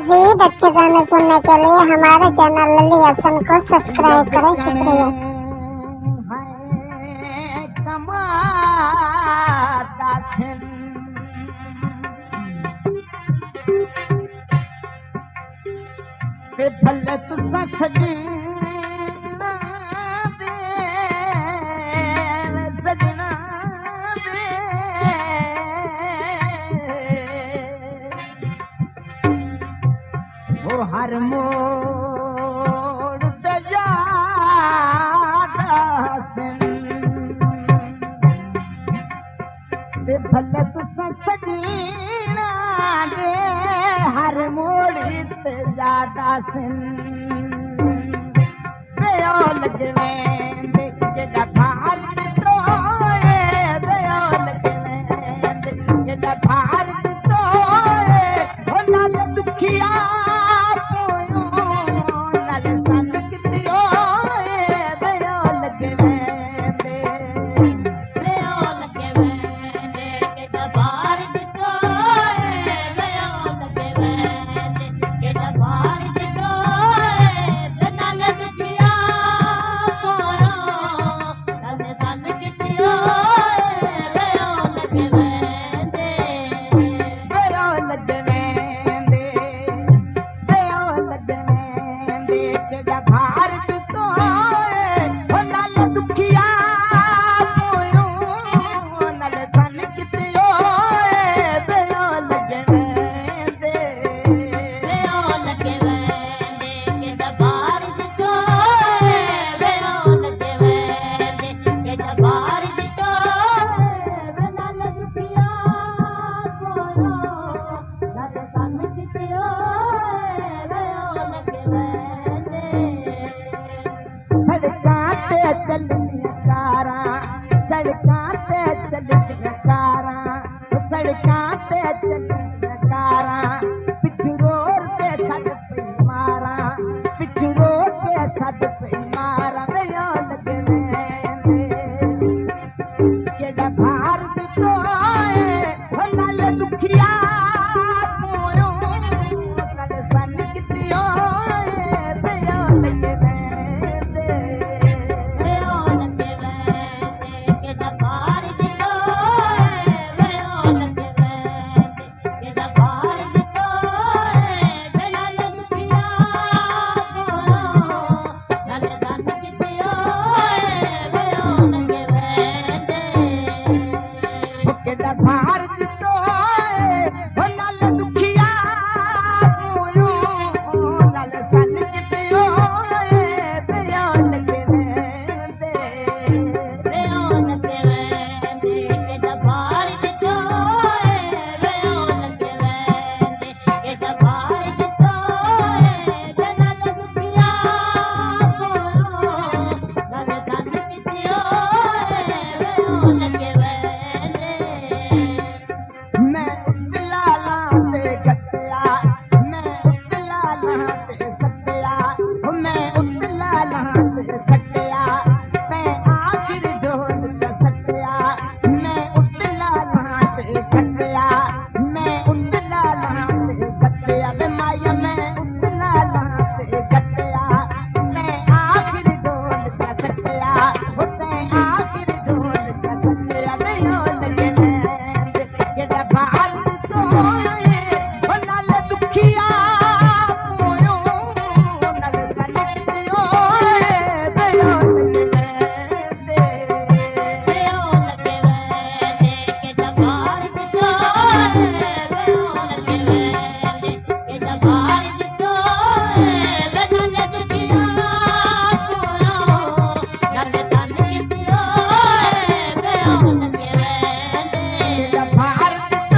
मजीद अच्छे गाने सुनने के लिए हमारे चैनल लली हसन को सब्सक्राइब करें। शुक्रिया। भले तुसा सजना दे सजना दे वो हर मोड़ ते याद ते भले तुसा सजना दे हर मोड़ ते याद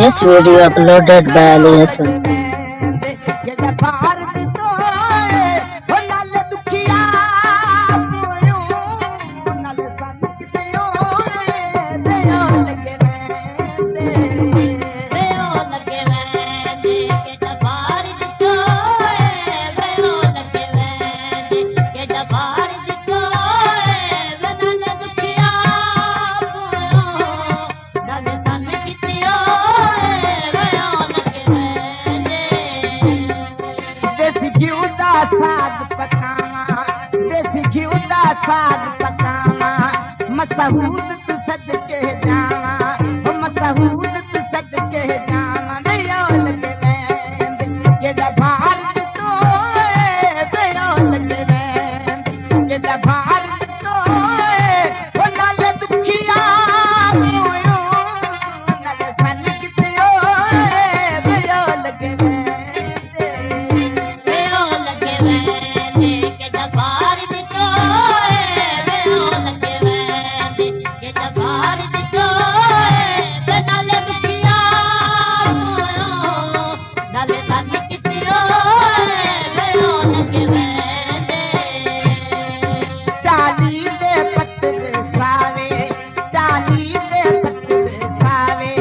This video uploaded by Ali Hassan. साग पकावा देसी घी दा साग पकावा मसहूद तू सज के जावा ओ मसहूद तू सज के जावा बेयो लगे वेंद के दा भारत तो बेयो लगे वेंद के दा भारत तो ओ नाल दुखिया मोयो नाल सन कितियो बेयो लगे वेंद बेओ लगे वेंदे के दरबार दितो बेओ लगे वेंदे के दरबार दितो ते नाले दुखिया मोयो नाले धन कितियो बेओ लगे वेंदे डाली दे पत्ते सावे डाली दे पत्ते सावे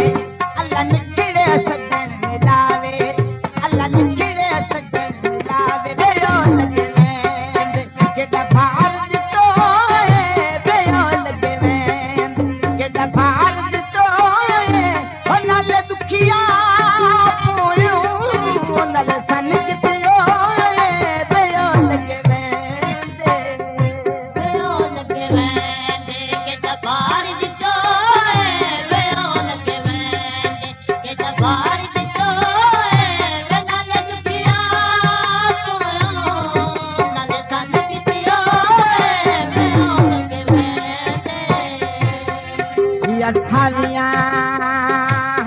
अल्लाह निकड़े सजन मिलावे अल्लाह निकड़े सजन मिलावे बेयो लगे वेंद के दरबार दितो बेयो लगे वेंद के दरबार दितो ओ नाले दुखिया पोयो नाले सन कितियो बेयो लगे वेंद बेओ लगे वेंदे के दरबार दितो बेओ लगे वेंदे के दरबार दितो नाले दुखिया मोयो नाले धन कितियो बेओ लगे वेंदे या थालियां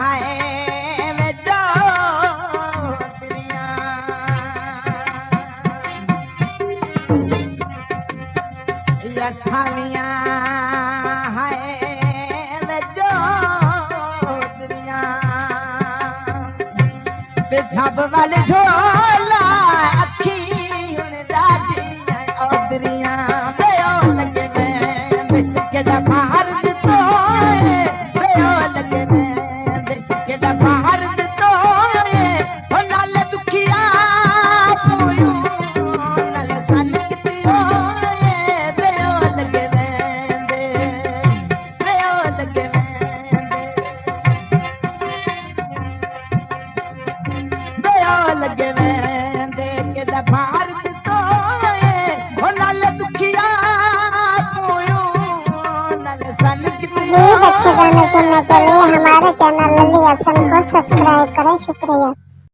है वे जोतियां या थालियां है वे जोतियां ते झब वाले ढोला अखी हुन राजियां औदरियां बेओ लगे वेंद के दरबार दितो बेओ लगे वेंद के दरबार दितो ओ नाले दुखिया पोयो नाले सन कितियो बेओ लगे वेंद बेओ लगे वेंद बेओ लगे वेंदे के दरबार दितो ओ नाले दुखिया पोयो नाले सन कितियो मजीद अच्छे गाने सुनने के लिए हमारे चैनल लल्ली हसन को सब्सक्राइब करें। शुक्रिया।